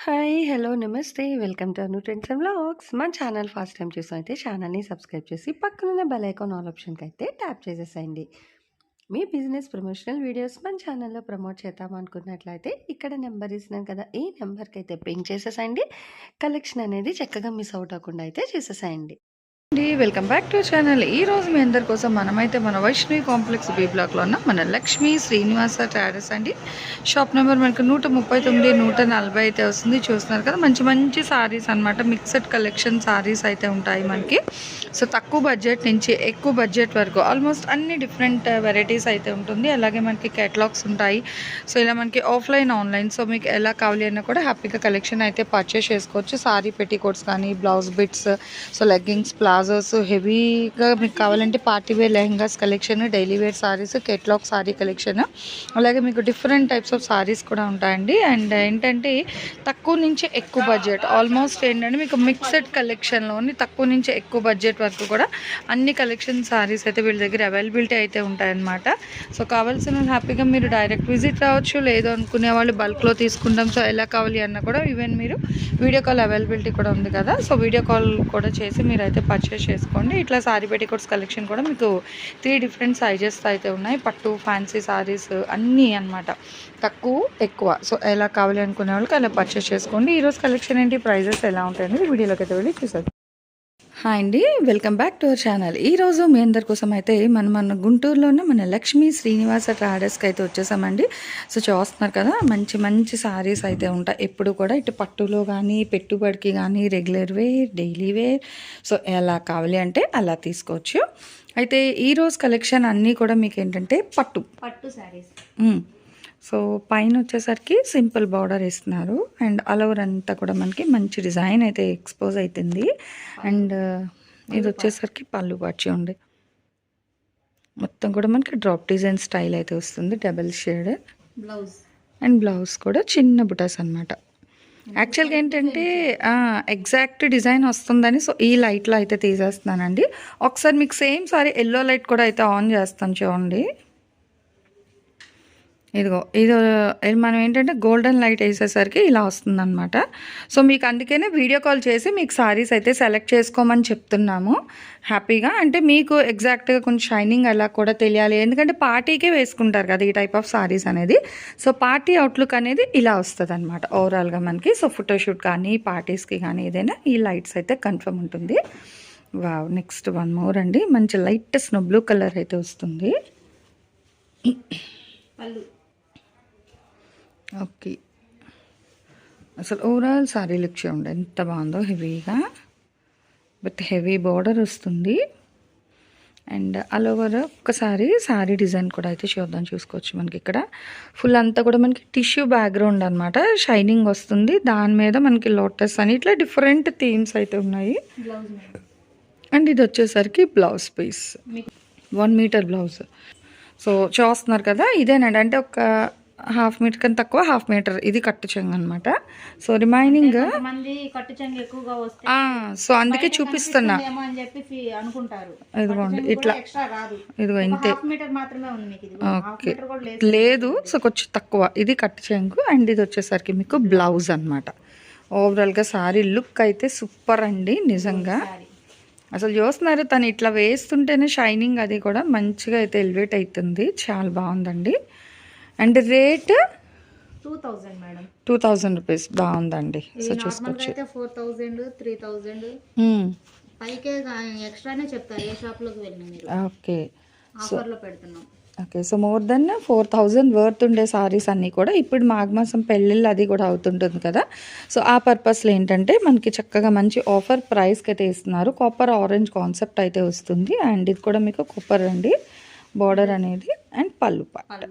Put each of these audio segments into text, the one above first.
Hi! Hello! నమస్తే. Welcome to Anu trends and vlogs. మన channel first time చూసినైతే ఛానల్‌ని subscribe చేసి పక్కనున్న బెల్ ఐకాన్ ఆల్ ఆప్షన్‌కైతే ట్యాప్ చేసేసేయండి. మీ బిజినెస్ ప్రమోషనల్ వీడియోస్ మన ఛానల్‌లో ప్రమోట్ చేద్దామనుకున్నట్లయితే ఇక్కడ నెంబర్ ఇస్తున్నాను కదా! ఈ నెంబర్‌కైతే పింగ్ చేసేసేయండి. కలెక్షన్ అనేది చక్కగా మిస్ అవుట్ అవ్వకుండా అయితే చేసేసేయండి. Welcome back to channel. ఈ రోజు మీ అందరి కోసం మనమైతే మన వైష్ణవి కాంప్లెక్స్ బి బ్లాక్లో ఉన్న మన లక్ష్మీ శ్రీనివాస ట్రేడర్స్ అండి. షాప్ నెంబర్ మనకు 139, 140 అయితే వస్తుంది. చూస్తున్నారు కదా, మంచి మంచి సారీస్ అనమాట. మిక్స్డ్ కలెక్షన్ సారీస్ అయితే ఉంటాయి మనకి. సో తక్కువ బడ్జెట్ నుంచి ఎక్కువ బడ్జెట్ వరకు ఆల్మోస్ట్ అన్ని డిఫరెంట్ వెరైటీస్ అయితే ఉంటుంది. అలాగే మనకి కేటలాగ్స్ ఉంటాయి. సో ఇలా మనకి ఆఫ్లైన్ ఆన్లైన్ సో మీకు ఎలా కావాలి అన్నా కూడా హ్యాపీగా కలెక్షన్ అయితే పర్చేస్ చేసుకోవచ్చు. సారీ పెట్టికోట్స్ కానీ, blouse bits, so leggings, palazzos, హెవీగా మీకు కావాలంటే party wear lehengas collection, daily wear saris, catalogue sari collection, అలాగే మీకు డిఫరెంట్ టైప్స్ ఆఫ్ సారీస్ కూడా ఉంటాయండి. అండ్ ఏంటంటే తక్కువ నుంచి ఎక్కువ బడ్జెట్ ఆల్మోస్ట్ ఏంటంటే మీకు మిక్స్డ్ కలెక్షన్లోని తక్కువ నుంచి ఎక్కువ బడ్జెట్ వరకు కూడా అన్ని కలెక్షన్ సారీస్ అయితే వీళ్ళ దగ్గర అవైలబిలిటీ అయితే ఉంటాయన్నమాట. సో కావాల్సిన హ్యాపీగా మీరు డైరెక్ట్ విజిట్ రావచ్చు, లేదు అనుకునే వాళ్ళు బల్క్లో తీసుకుంటాం సో ఎలా కావాలి అన్నా కూడా ఈవెన్ మీరు వీడియో కాల్ అవైలబిలిటీ కూడా ఉంది కదా, సో వీడియో కాల్ కూడా చేసి మీరైతే పర్చేస్ చేసుకోండి. ఇట్లా సారీ పెట్టికోట్స్ కలెక్షన్ కూడా మీకు 3 డిఫరెంట్ సైజెస్ అయితే ఉన్నాయి. పట్టు, ఫ్యాన్సీ సారీస్ అన్నీ అనమాట. తక్కువ ఎక్కువ సో ఎలా కావాలి అనుకునే వాళ్ళకి అలా పర్చేస్ చేసుకోండి. ఈరోజు కలెక్షన్ ఏంటి, ప్రైజెస్ ఎలా ఉంటాయని వీడియోలోకి అయితే వెళ్ళి చూసేద్దాం. హాయ్ అండి, welcome back to our channel. ఈరోజు మీ అందరి కోసం అయితే మన గుంటూరులోనే మన లక్ష్మీ శ్రీనివాస ట్రేడర్స్కి అయితే వచ్చేసామండి. సో చూస్తున్నారు కదా, మంచి మంచి సారీస్ అయితే ఉంటాయి ఎప్పుడు కూడా. ఇటు పట్టులో కానీ, పెట్టుబడికి కానీ, regular wear, daily wear, so ఎలా కావాలి అంటే అలా తీసుకోవచ్చు. అయితే ఈరోజు కలెక్షన్ అన్నీ కూడా మీకు ఏంటంటే పట్టు సారీస్. సో పైన వచ్చేసరికి సింపుల్ బార్డర్ ఇస్తున్నారు అండ్ ఆల్ ఓవర్ అంతా కూడా మనకి మంచి డిజైన్ అయితే ఎక్స్పోజ్ అవుతుంది. అండ్ ఇది వచ్చేసరికి పళ్ళు పచ్చి ఉండి మొత్తం కూడా మనకి డ్రాప్ డిజైన్ స్టైల్ అయితే వస్తుంది. Double shade blouse and blouse కూడా చిన్న బుటాస్ అనమాట. యాక్చువల్గా ఏంటంటే ఎగ్జాక్ట్ డిజైన్ వస్తుందని సో ఈ లైట్లో అయితే తీసేస్తున్నానండి. ఒకసారి మీకు సేమ్ సారీ ఎల్లో లైట్ కూడా అయితే ఆన్ చేస్తాను చూడండి. ఇదిగో ఇది మనం ఏంటంటే గోల్డెన్ లైట్ వేసేసరికి ఇలా వస్తుందన్నమాట. సో మీకు అందుకనే వీడియో కాల్ చేసి మీకు సారీస్ అయితే సెలెక్ట్ చేసుకోమని చెప్తున్నాము హ్యాపీగా. అంటే మీకు ఎగ్జాక్ట్గా కొంచెం షైనింగ్ అలా కూడా తెలియాలి, ఎందుకంటే పార్టీకే వేసుకుంటారు కదా ఈ టైప్ ఆఫ్ సారీస్ అనేది. సో పార్టీ అవుట్లుక్ అనేది ఇలా వస్తుంది అనమాట ఓవరాల్గా మనకి. సో ఫోటోషూట్ కానీ, పార్టీస్కి కానీ ఏదైనా ఈ లైట్స్ అయితే కన్ఫర్మ్ ఉంటుంది. వావ్, నెక్స్ట్ వన్ మోర్ అండి. మంచి లైట్ స్నో బ్లూ కలర్ అయితే వస్తుంది. ఓకే, అసలు ఓవరాల్ సారీ లుక్ చూడండి ఎంత బాగుందో. హెవీగా విత్ హెవీ బార్డర్ వస్తుంది. అండ్ ఆల్ ఓవర్ ఒక్కసారి సారీ డిజైన్ కూడా అయితే చూసుకోవచ్చు. మనకి ఇక్కడ ఫుల్ అంతా కూడా మనకి టిష్యూ బ్యాక్గ్రౌండ్ అనమాట, షైనింగ్ వస్తుంది. దాని మీద మనకి లోటస్ అని ఇట్లా డిఫరెంట్ థీమ్స్ అయితే ఉన్నాయి. అండ్ ఇది వచ్చేసరికి blouse piece 1 metre blouse. So చూస్తున్నారు కదా, ఇదేనండి. అంటే ఒక 1/2 మీటర్ కన్నా తక్కువ 1/2 మీటర్ ఇది కట్టు చెంగు అనమాట. సో రిమైనింగ్ సో అందుకే చూపిస్తున్నా. ఇదిగోండి ఇట్లా, ఇదిగో ఇంతే. ఓకే, లేదు సో కొంచెం తక్కువ ఇది కట్టు చెంగు. అండ్ ఇది వచ్చేసరికి మీకు బ్లౌజ్ అనమాట. ఓవరాల్గా సారీ లుక్ అయితే సూపర్ అండి నిజంగా. అసలు చూస్తున్నారు, తను ఇట్లా వేస్తుంటేనే షైనింగ్ అది కూడా మంచిగా అయితే ఎలివేట్ అవుతుంది. చాలా బాగుందండి. And rate 2000 madam, 2000 rupees. బాగుందండి. సో చూసుకోవచ్చు. 4000, 3000 పైకే ఎక్స్ట్రానే చెప్తారు ఏ షాప్ లోకి వెళ్ళినా మీరు. ఓకే, ఆఫర్లో పెడుతున్నాం. Okay, so more than 4000 worth ఉండే సారీస్ అన్నీ కూడా ఇప్పుడు మాఘమాసం పెళ్ళిళ్ళు అది కూడా అవుతుంటుంది కదా. సో ఆ పర్పస్లో ఏంటంటే మనకి చక్కగా మంచి ఆఫర్ ప్రైస్కి అయితే ఇస్తున్నారు. కాపర్ ఆరెంజ్ కాన్సెప్ట్ అయితే వస్తుంది. అండ్ ఇది కూడా మీకు కాపర్ అండి బార్డర్ అనేది. అండ్ పళ్ళు part,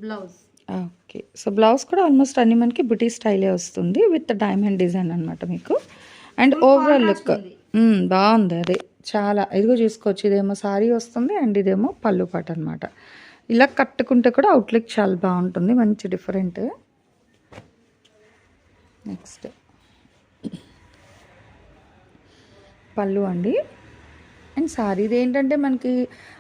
blouse. Okay, so blouse కూడా ఆల్మోస్ట్ అన్ని మనకి బుటీ స్టైలే వస్తుంది విత్ డైమండ్ డిజైన్ అనమాట మీకు. అండ్ ఓవరాల్ లుక్ బాగుంది. అదే చాలా ఇదిగో చూసుకోవచ్చు. ఇదేమో సారీ వస్తుంది అండ్ ఇదేమో పళ్ళు పాట అనమాట. ఇలా కట్టుకుంటే కూడా అవుట్లుక్ చాలా బాగుంటుంది, మంచి డిఫరెంట్. నెక్స్ట్ పళ్ళు అండి. అండ్ సారీ ఇది ఏంటంటే మనకి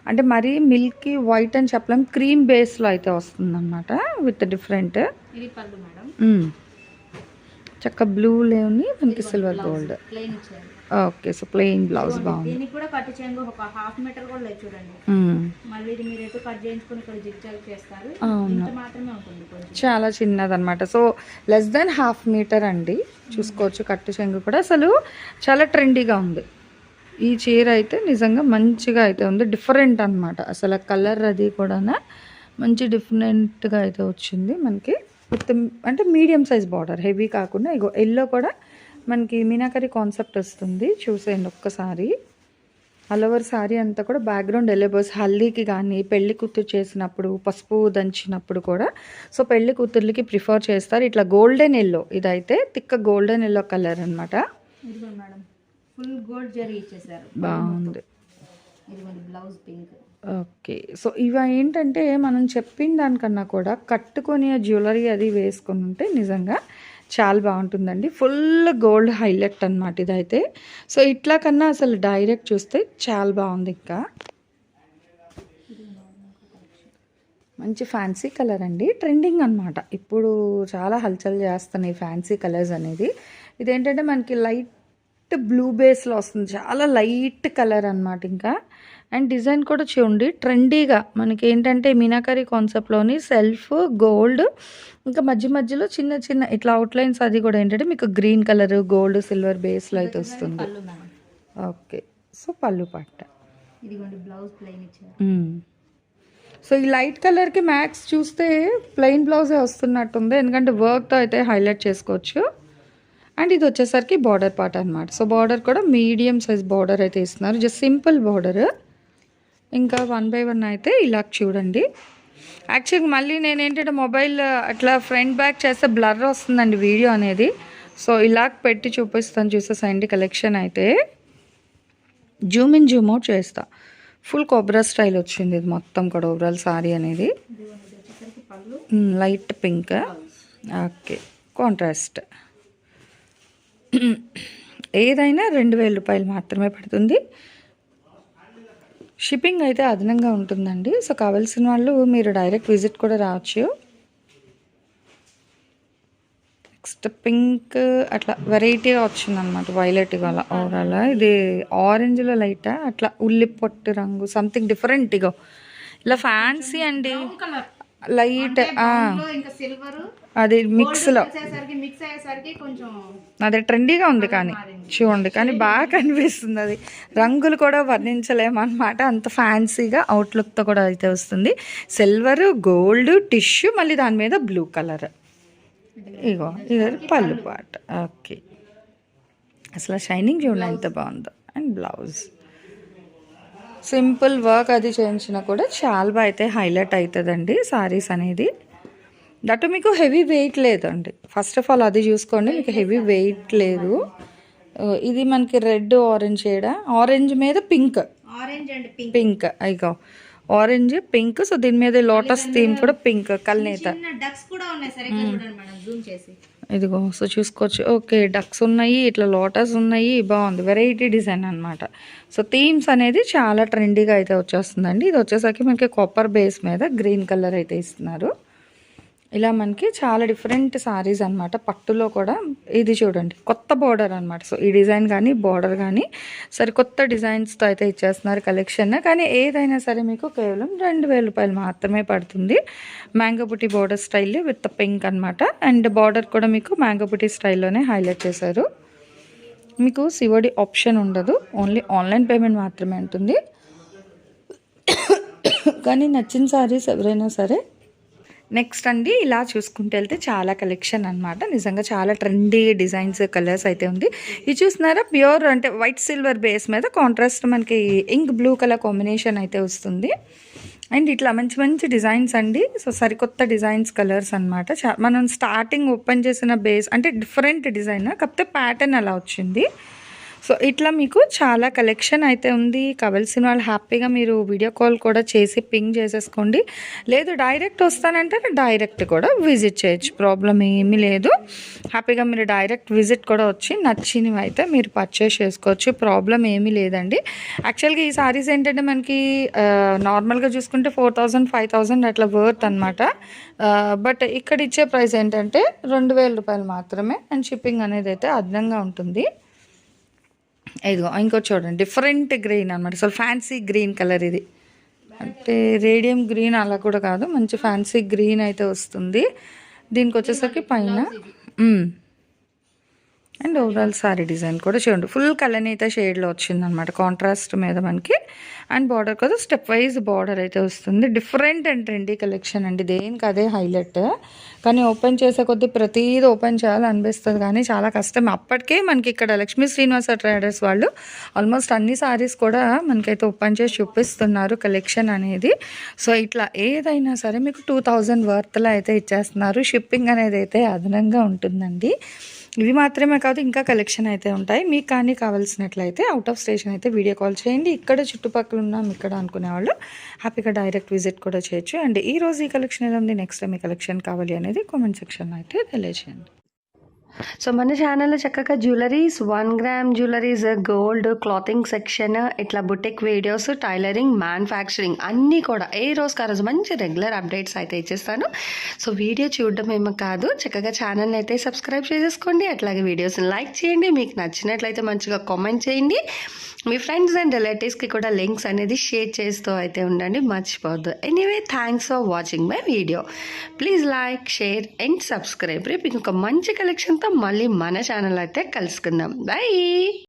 అంటే మరీ మిల్కీ వైట్ అని చెప్పలేం, క్రీమ్ బేస్లో అయితే వస్తుంది అనమాట విత్ డిఫరెంట్. ఇది పళ్ళు మేడం. చక్క బ్లూ లేని మనకి సిల్వర్ గోల్డ్. ప్లెయిన్ ఇచ్చారు. ఓకే, సో ప్లెయిన్ బ్లౌజ్ బాగుంది. దీనికి కూడా కట్ చేయండి, ఒక హాఫ్ మీటర్ కూడా లేదు చూడండి. మళ్ళీ ఇది మీరు ఎటు కట్ చేయించుకుని ఇక్కడ జిగ్జాగ్ చేస్తారు, ఇంత మాత్రమే ఉంటుంది, కొంచెం చాలా చిన్నదన్నమాట. So less than half metre అండి, చూసుకోవచ్చు. కట్టు చెంగు కూడా అసలు చాలా ట్రెండీగా ఉంది. ఈ చీర అయితే నిజంగా మంచిగా అయితే ఉంది, డిఫరెంట్ అనమాట. అసలు కలర్ అది కూడా మంచి డిఫరెంట్గా అయితే వచ్చింది మనకి. విత్ అంటే మీడియం సైజ్ బార్డర్, హెవీ కాకుండా. ఇగో ఎల్లో కూడా మనకి మీనాకరి కాన్సెప్ట్ వస్తుంది, చూసేయండి ఒక్కసారి. ఆల్ ఓవర్ సారీ అంతా కూడా బ్యాక్గ్రౌండ్ ఎల్లోబోస్. హల్దీకి కానీ పెళ్లి కూతురు చేసినప్పుడు, పసుపు దంచినప్పుడు కూడా సో పెళ్లి కూతుర్లకి ప్రిఫర్ చేస్తారు. ఇట్లా గోల్డెన్ ఎల్లో, ఇదైతే తిక్క గోల్డెన్ ఎల్లో కలర్ అనమాట. ఇదిగో మేడం, ఫుల్ గోల్డ్ జరీ ఇచ్చేసారు, బాగుంది. ఇదిగోండి బ్లౌజ్ పింక్. ఓకే, సో ఇవి ఏంటంటే మనం చెప్పిన దానికన్నా కూడా కట్టుకొని జ్యువెలరీ అది వేసుకొని ఉంటే నిజంగా చాలా బాగుంటుందండి. ఫుల్ గోల్డ్ హైలైట్ అనమాట ఇదైతే. సో ఇట్లా కన్నా అసలు డైరెక్ట్ చూస్తే చాలా బాగుంది. ఇంకా మంచి ఫ్యాన్సీ కలర్ అండి, ట్రెండింగ్ అనమాట. ఇప్పుడు చాలా హల్చల్ చేస్తున్నాయి ఫ్యాన్సీ కలర్స్ అనేది. ఇదేంటంటే మనకి లైట్ బ్లూ బేస్లో వస్తుంది, చాలా లైట్ కలర్ అనమాట. ఇంకా అండ్ డిజైన్ కూడా చూడండి ట్రెండీగా మనకి ఏంటంటే మీనాకరి కాన్సెప్ట్లోని సెల్ఫ్ గోల్డ్, ఇంకా మధ్య మధ్యలో చిన్న చిన్న ఇట్లా అవుట్లైన్స్ అది కూడా ఏంటంటే మీకు గ్రీన్ కలర్ గోల్డ్ సిల్వర్ బేస్లో అయితే వస్తుంది. ఓకే, సో పళ్ళు పట్ట. ఇదిగోండి బ్లౌజ్ ప్లెయిన్ ఇచ్చారు. సో ఈ లైట్ కలర్కి మ్యాక్స్ చూస్తే ప్లెయిన్ బ్లౌజే వస్తున్నట్టుంది, ఎందుకంటే వర్క్తో అయితే హైలైట్ చేసుకోవచ్చు. అండ్ ఇది వచ్చేసరికి బార్డర్ పార్ట్ అనమాట. సో బార్డర్ కూడా మీడియం సైజ్ బార్డర్ అయితే ఇస్తున్నారు, జస్ట్ సింపుల్ బార్డర్. ఇంకా 1 by 1 అయితే ఇలా చూడండి. యాక్చువల్గా మళ్ళీ నేను ఏంటంటే మొబైల్ అట్లా ఫ్రంట్ బ్యాక్ చేస్తే బ్లర్ వస్తుందండి వీడియో అనేది. సో ఇలా పెట్టి చూపిస్తాను, చూసేసండి కలెక్షన్ అయితే. జూమ్ ఇన్ జూమ్ అవుట్ చేస్తా. ఫుల్ కొబ్రా స్టైల్ వచ్చింది ఇది మొత్తం కూడా ఓవరాల్ సారీ అనేది. Light pink. Okay, contrast. ఏదైనా 2000 రూపాయలు మాత్రమే పడుతుంది. షిప్పింగ్ అయితే అదనంగా ఉంటుందండి. సో కావాల్సిన వాళ్ళు మీరు డైరెక్ట్ విజిట్ కూడా రావచ్చు. నెక్స్ట్ పింక్ అట్లా వెరైటీగా వచ్చిందనమాట, వైలెట్ ఇవాళ ఓవరాల్. ఇది ఆరెంజ్లో లైటా అట్లా ఉల్లి పొట్టు రంగు సంథింగ్ డిఫరెంట్. ఇగో ఇలా ఫ్యాన్సీ అండి, లైట్ అది మిక్స్లో అదే ట్రెండీగా ఉంది. కానీ చూడండి, కానీ బాగా కనిపిస్తుంది. అది రంగులు కూడా వర్ణించలేమన్నమాట, అంత ఫ్యాన్సీగా అవుట్లుక్తో కూడా అయితే వస్తుంది. సిల్వర్ గోల్డ్ టిష్యూ, మళ్ళీ దాని మీద బ్లూ కలర్. ఇగో ఇది పళ్ళు పాట. ఓకే, అసలు షైనింగ్ చూడండి ఎంత బాగుందో. అండ్ బ్లౌజ్ సింపుల్ వర్క్ అది చేయించినా కూడా చాలా బాగా అయితే హైలైట్ అవుతుందండి సారీస్ అనేది. దట్ మీకు హెవీ వెయిట్ లేదండి. ఫస్ట్ ఆఫ్ ఆల్ అది చూసుకోండి, మీకు హెవీ వెయిట్ లేదు. ఇది మనకి రెడ్ ఆరెంజ్ షేడ్, ఆరెంజ్ మీద పింక్, పింక్ అయిగో ఆరెంజ్ పింక్. సో దీని మీద లోటస్ థీమ్ కూడా పింక్, కల్నేత. ఇదిగో సో చూసుకోవచ్చు. ఓకే, డక్స్ ఉన్నాయి, ఇట్లా లోటస్ ఉన్నాయి, బాగుంది. వెరైటీ డిజైన్ అనమాట. సో థీమ్స్ అనేది చాలా ట్రెండీగా అయితే వచ్చేస్తుందండి. ఇది వచ్చేసరికి మనకి కాపర్ బేస్ మీద గ్రీన్ కలర్ అయితే ఇస్తున్నారు. ఇలా మనకి చాలా డిఫరెంట్ సారీస్ అనమాట. పట్టులో కూడా ఇది చూడండి కొత్త బార్డర్ అనమాట. సో ఈ డిజైన్ కానీ బార్డర్ కానీ సరికొత్త డిజైన్స్తో అయితే ఇచ్చేస్తున్నారు కలెక్షన్. కానీ ఏదైనా సరే మీకు కేవలం 2000 రూపాయలు మాత్రమే పడుతుంది. Mango buti border style with pink అనమాట. అండ్ బార్డర్ కూడా మీకు మ్యాంగో బుటీ స్టైల్లోనే హైలైట్ చేశారు. మీకు సిఓడి ఆప్షన్ ఉండదు, ఓన్లీ ఆన్లైన్ పేమెంట్ మాత్రమే ఉంటుంది. కానీ నచ్చిన సారీస్ ఎవరైనా సరే. నెక్స్ట్ అండి ఇలా చూసుకుంటూ వెళ్తే చాలా కలెక్షన్ అనమాట. నిజంగా చాలా ట్రెండీ డిజైన్స్ కలర్స్ అయితే ఉంది. ఇది చూస్తున్నారా, ప్యూర్ అంటే వైట్ సిల్వర్ బేస్ మీద కాంట్రాస్ట్ మనకి ఇంక్ బ్లూ కలర్ కాంబినేషన్ అయితే వస్తుంది. అండ్ ఇట్లా మంచి మంచి డిజైన్స్ అండి. సో సరికొత్త డిజైన్స్ కలర్స్ అనమాట. మనం స్టార్టింగ్ ఓపెన్ చేసిన బేస్ అంటే డిఫరెంట్ డిజైన్, కాకపోతే ప్యాటర్న్ అలా వచ్చింది. సో ఇట్లా మీకు చాలా కలెక్షన్ అయితే ఉంది. కావాల్సిన వాళ్ళు హ్యాపీగా మీరు వీడియో కాల్ కూడా చేసి పింగ్ చేసేసుకోండి. లేదు డైరెక్ట్ వస్తానంటే డైరెక్ట్ కూడా విజిట్ చేయొచ్చు, ప్రాబ్లం ఏమీ లేదు. హ్యాపీగా మీరు డైరెక్ట్ విజిట్ కూడా వచ్చి నచ్చినవి అయితే మీరు పర్చేస్ చేసుకోవచ్చు, ప్రాబ్లం ఏమీ లేదండి. యాక్చువల్గా ఈ సారీస్ ఏంటంటే మనకి నార్మల్గా చూసుకుంటే 4000 5000 అట్లా వర్త్ అనమాట. బట్ ఇక్కడ ఇచ్చే ప్రైస్ ఏంటంటే 2000 రూపాయలు మాత్రమే. అండ్ షిప్పింగ్ అనేది అయితే అదనంగా ఉంటుంది. ఇదిగో ఇంకో చూడండి, డిఫరెంట్ గ్రీన్ అనమాట, అసలు ఫ్యాన్సీ గ్రీన్ కలర్. ఇది అంటే రేడియం గ్రీన్ అలా కూడా కాదు, మంచి ఫ్యాన్సీ గ్రీన్ అయితే వస్తుంది. దీనికి వచ్చేసరికి పైన అండ్ ఓవరాల్ సారీ డిజైన్ కూడా చూడండి, ఫుల్ కలనేత షేడ్లో వచ్చిందనమాట, కాంట్రాస్ట్ మీద మనకి. అండ్ బార్డర్ కూడా స్టెప్ వైజ్ బార్డర్ అయితే వస్తుంది. డిఫరెంట్ అండ్ ట్రెండీ కలెక్షన్ అండి, దేనికి అదే హైలైట్. కానీ ఓపెన్ చేసే కొద్దీ ప్రతిదీ ఓపెన్ చేయాలనిపిస్తుంది కానీ చాలా కష్టం. అప్పటికే మనకి ఇక్కడ లక్ష్మీ శ్రీనివాస ట్రేడర్స్ వాళ్ళు ఆల్మోస్ట్ అన్ని సారీస్ కూడా మనకైతే ఓపెన్ చేసి చూపిస్తున్నారు కలెక్షన్ అనేది. సో ఇట్లా ఏదైనా సరే మీకు 2000 వర్త్లో అయితే ఇచ్చేస్తున్నారు. షిప్పింగ్ అనేది అయితే అదనంగా ఉంటుందండి. ఇవి మాత్రమే కాదు, ఇంకా కలెక్షన్ అయితే ఉంటాయి. మీకు కానీ కావాల్సినట్లయితే అవుట్ ఆఫ్ స్టేషన్ అయితే వీడియో కాల్ చేయండి. ఇక్కడ చుట్టుపక్కల ఉన్నాం ఇక్కడ అనుకునే వాళ్ళు హ్యాపీగా డైరెక్ట్ విజిట్ కూడా చేయొచ్చు. అండ్ ఈ రోజు ఈ కలెక్షన్ ఎలా ఉంది, నెక్స్ట్ టైం ఈ కలెక్షన్ కావాలి అనేది కామెంట్ సెక్షన్లో అయితే తెలియజేయండి. సో మన ఛానల్లో చక్కగా jewelleries, 1 gram jewelleries, gold, clothing section, ఇట్లా బుటిక్ వీడియోస్, టైలరింగ్, మ్యానుఫ్యాక్చరింగ్ అన్నీ కూడా ఏ రోజుకి ఆ రోజు మంచి రెగ్యులర్ అప్డేట్స్ అయితే ఇచ్చేస్తాను. సో వీడియో చూడడం ఏమో కాదు, చక్కగా ఛానల్ని అయితే సబ్స్క్రైబ్ చేసేసుకోండి. అట్లాగే వీడియోస్ని లైక్ చేయండి, మీకు నచ్చినట్లయితే మంచిగా కామెంట్ చేయండి. మీ ఫ్రెండ్స్ అండ్ రిలేటివ్స్కి కూడా లింక్స్ అనేది షేర్ చేస్తూ అయితే ఉండండి, మర్చిపోవద్దు. Anyway thanks for watching my video. Please like, share and subscribe. రేపు ఇంకొక మంచి కలెక్షన్తో మళ్ళీ మన ఛానల్ అయితే కలుసుకుందాం. బై.